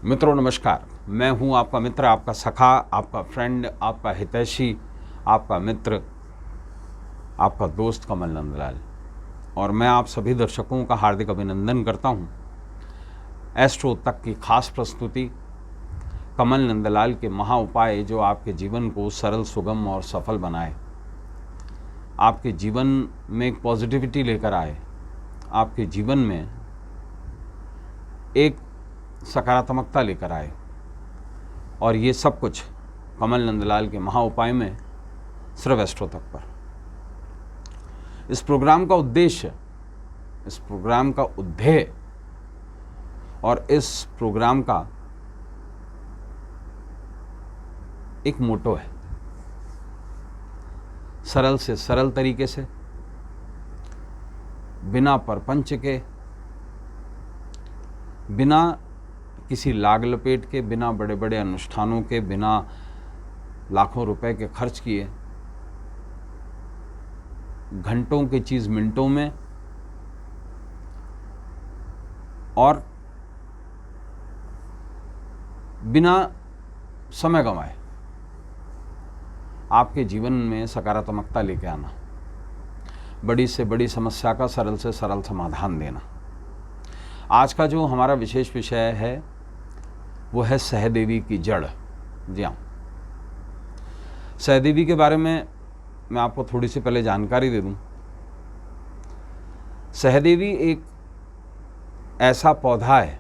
मित्रों नमस्कार। मैं हूं आपका मित्र, आपका सखा, आपका फ्रेंड, आपका हितैषी, आपका मित्र, आपका दोस्त कमल नंदलाल। और मैं आप सभी दर्शकों का हार्दिक अभिनंदन करता हूं एस्ट्रो तक की खास प्रस्तुति कमल नंदलाल के महा उपाय, जो आपके जीवन को सरल, सुगम और सफल बनाए, आपके जीवन में एक पॉजिटिविटी लेकर आए, आपके जीवन में एक सकारात्मकता लेकर आए। और ये सब कुछ कमल नंदलाल के महा उपाय में सिर्फ एस्ट्रो तक पर। इस प्रोग्राम का उद्देश्य, इस प्रोग्राम का उद्देश्य और इस प्रोग्राम का एक मोटो है, सरल से सरल तरीके से, बिना परपंच के, बिना किसी लाग लपेट के, बिना बड़े बड़े अनुष्ठानों के, बिना लाखों रुपए के खर्च किए, घंटों की चीज़ मिनटों में, और बिना समय गंवाए आपके जीवन में सकारात्मकता लेके आना, बड़ी से बड़ी समस्या का सरल से सरल समाधान देना। आज का जो हमारा विशेष विषय है वो है सहदेवी की जड़। जी हाँ, सहदेवी के बारे में मैं आपको थोड़ी सी पहले जानकारी दे दूं। सहदेवी एक ऐसा पौधा है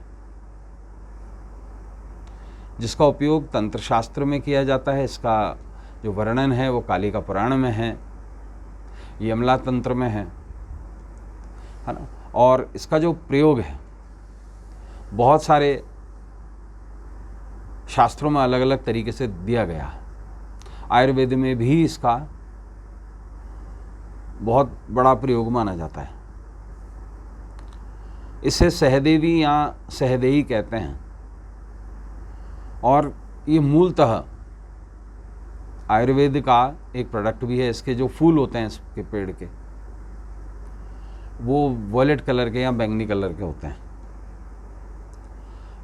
जिसका उपयोग तंत्र शास्त्र में किया जाता है। इसका जो वर्णन है वो कालिका पुराण में है, यमला तंत्र में है ना। और इसका जो प्रयोग है बहुत सारे शास्त्रों में अलग अलग तरीके से दिया गया है। आयुर्वेद में भी इसका बहुत बड़ा प्रयोग माना जाता है। इसे सहदेवी या सहदेही कहते हैं। और ये मूलतः आयुर्वेद का एक प्रोडक्ट भी है। इसके जो फूल होते हैं इसके पेड़ के, वो वॉयलेट कलर के या बैंगनी कलर के होते हैं।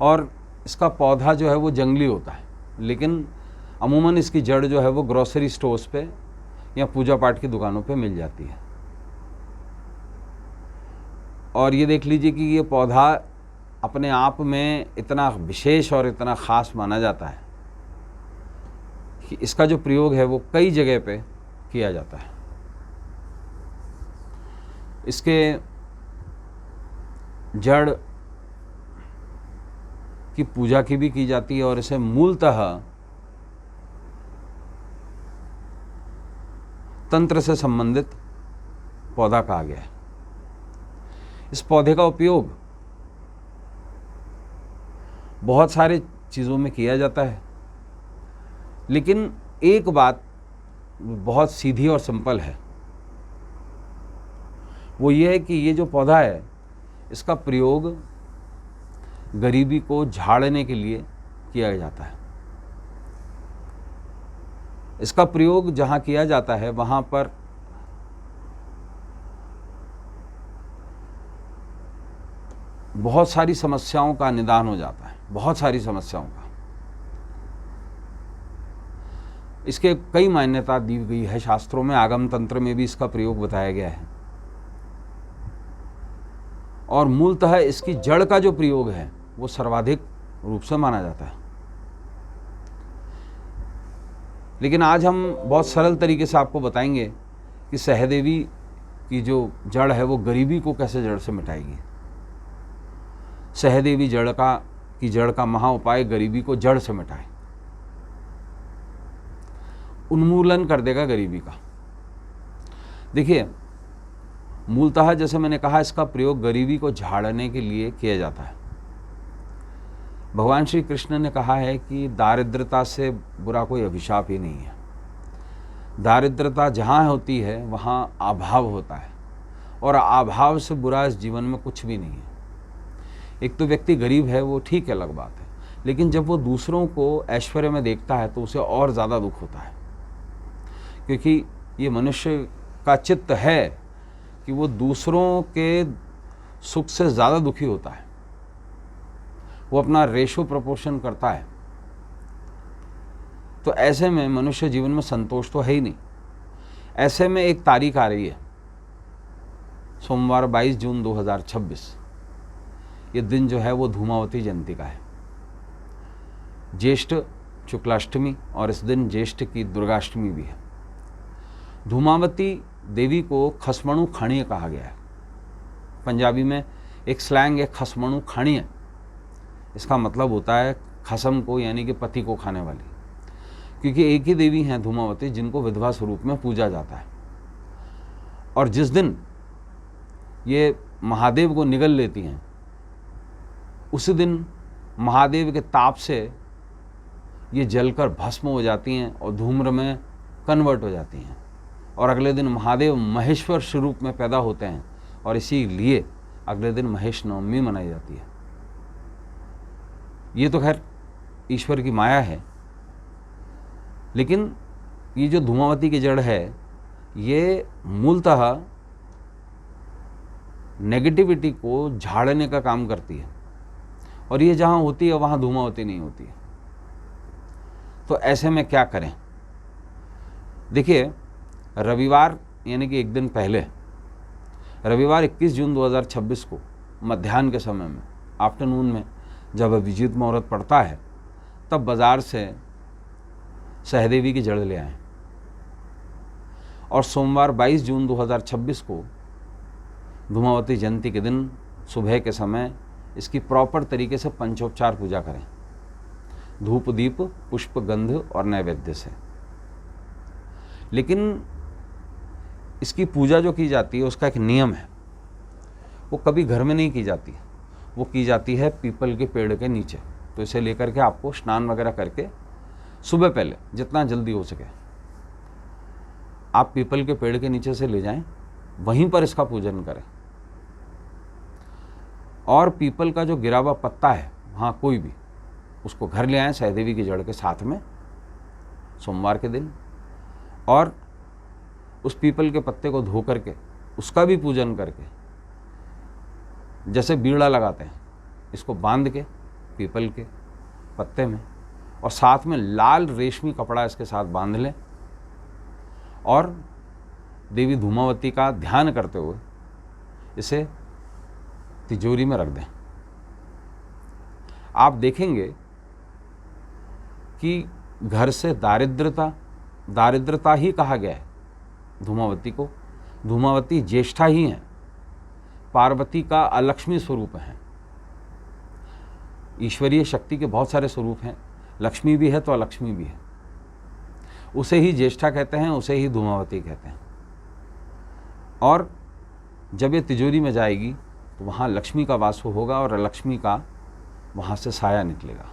और इसका पौधा जो है वो जंगली होता है, लेकिन अमूमन इसकी जड़ जो है वो ग्रोसरी स्टोर्स पे या पूजा पाठ की दुकानों पे मिल जाती है। और ये देख लीजिए कि ये पौधा अपने आप में इतना विशेष और इतना ख़ास माना जाता है कि इसका जो प्रयोग है वो कई जगह पे किया जाता है। इसके जड़ की पूजा की भी की जाती है और इसे मूलतः तंत्र से संबंधित पौधा कहा गया है। इस पौधे का उपयोग बहुत सारे चीज़ों में किया जाता है, लेकिन एक बात बहुत सीधी और सिंपल है। वो ये है कि ये जो पौधा है इसका प्रयोग गरीबी को झाड़ने के लिए किया जाता है। इसका प्रयोग जहाँ किया जाता है वहाँ पर बहुत सारी समस्याओं का निदान हो जाता है, बहुत सारी समस्याओं का। इसके कई मान्यता दी गई है शास्त्रों में, आगम तंत्र में भी इसका प्रयोग बताया गया है। और मूलतः इसकी जड़ का जो प्रयोग है वो सर्वाधिक रूप से माना जाता है। लेकिन आज हम बहुत सरल तरीके से आपको बताएंगे कि सहदेवी की जो जड़ है वो गरीबी को कैसे जड़ से मिटाएगी। सहदेवी जड़ का महा उपाय गरीबी को जड़ से मिटाए, उन्मूलन कर देगा गरीबी का। देखिए, मूलतः जैसे मैंने कहा इसका प्रयोग गरीबी को झाड़ने के लिए किया जाता है। भगवान श्री कृष्ण ने कहा है कि दारिद्रता से बुरा कोई अभिशाप ही नहीं है। दारिद्रता जहाँ होती है वहाँ अभाव होता है, और अभाव से बुरा इस जीवन में कुछ भी नहीं है। एक तो व्यक्ति गरीब है वो ठीक है, अलग बात है, लेकिन जब वो दूसरों को ऐश्वर्य में देखता है तो उसे और ज़्यादा दुख होता है, क्योंकि ये मनुष्य का चित्त है कि वो दूसरों के सुख से ज़्यादा दुखी होता है। वो अपना रेशो प्रोपोर्शन करता है। तो ऐसे में मनुष्य जीवन में संतोष तो है ही नहीं। ऐसे में एक तारीख आ रही है, सोमवार 22 जून 2026। ये दिन जो है वो धूमावती जयंती का है, ज्येष्ठ शुक्लाष्टमी, और इस दिन ज्येष्ठ की दुर्गाष्टमी भी है। धूमावती देवी को खसमणु खाणीय कहा गया है। पंजाबी में एक स्लैंग है खसमणु खाणीय। इसका मतलब होता है खसम को, यानी कि पति को खाने वाली, क्योंकि एक ही देवी हैं धूमावती जिनको विधवा स्वरूप में पूजा जाता है। और जिस दिन ये महादेव को निगल लेती हैं, उसी दिन महादेव के ताप से ये जलकर भस्म हो जाती हैं और धूम्र में कन्वर्ट हो जाती हैं, और अगले दिन महादेव महेश्वर स्वरूप में पैदा होते हैं, और इसीलिए अगले दिन महेश नवमी मनाई जाती है। ये तो खैर ईश्वर की माया है, लेकिन ये जो धूमावती की जड़ है, ये मूलतः नेगेटिविटी को झाड़ने का काम करती है, और ये जहाँ होती है वहाँ धूमावती नहीं होती है। तो ऐसे में क्या करें? देखिए, रविवार यानी कि एक दिन पहले, रविवार 21 जून 2026 को मध्याह्न के समय में, आफ्टरनून में, जब अभिजीत मुहूर्त पड़ता है, तब बाज़ार से सहदेवी की जड़ ले आएं। और सोमवार 22 जून 2026 को धूमावती जयंती के दिन सुबह के समय इसकी प्रॉपर तरीके से पंचोपचार पूजा करें, धूप दीप पुष्प गंध और नैवेद्य से। लेकिन इसकी पूजा जो की जाती है उसका एक नियम है। वो कभी घर में नहीं की जाती, वो की जाती है पीपल के पेड़ के नीचे। तो इसे लेकर के आपको स्नान वगैरह करके सुबह पहले जितना जल्दी हो सके आप पीपल के पेड़ के नीचे से ले जाएं, वहीं पर इसका पूजन करें। और पीपल का जो गिरा हुआ पत्ता है, वहाँ कोई भी, उसको घर ले आएं सहदेवी की जड़ के साथ में सोमवार के दिन, और उस पीपल के पत्ते को धो करके उसका भी पूजन करके, जैसे बीड़ा लगाते हैं, इसको बांध के पीपल के पत्ते में, और साथ में लाल रेशमी कपड़ा इसके साथ बांध लें, और देवी धूमावती का ध्यान करते हुए इसे तिजोरी में रख दें। आप देखेंगे कि घर से दारिद्रता ही कहा गया है धूमावती को। धूमावती ज्येष्ठा ही हैं, पार्वती का अलक्ष्मी स्वरूप हैं। ईश्वरीय शक्ति के बहुत सारे स्वरूप हैं, लक्ष्मी भी है तो अलक्ष्मी भी है। उसे ही ज्येष्ठा कहते हैं, उसे ही धूमावती कहते हैं। और जब ये तिजोरी में जाएगी तो वहाँ लक्ष्मी का वास होगा और लक्ष्मी का वहाँ से साया निकलेगा।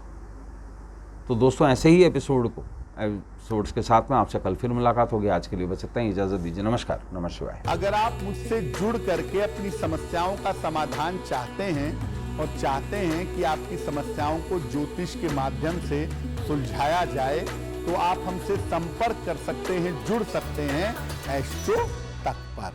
तो दोस्तों, ऐसे ही एपिसोड्स के साथ में आपसे कल फिर मुलाकात होगी। आज के लिए बस इतना ही, इजाजत दीजिए। नमस्कार, नमः शिवाय। अगर आप मुझसे जुड़ करके अपनी समस्याओं का समाधान चाहते हैं और चाहते हैं कि आपकी समस्याओं को ज्योतिष के माध्यम से सुलझाया जाए, तो आप हमसे संपर्क कर सकते हैं, जुड़ सकते हैं एस्ट्रो तक पर।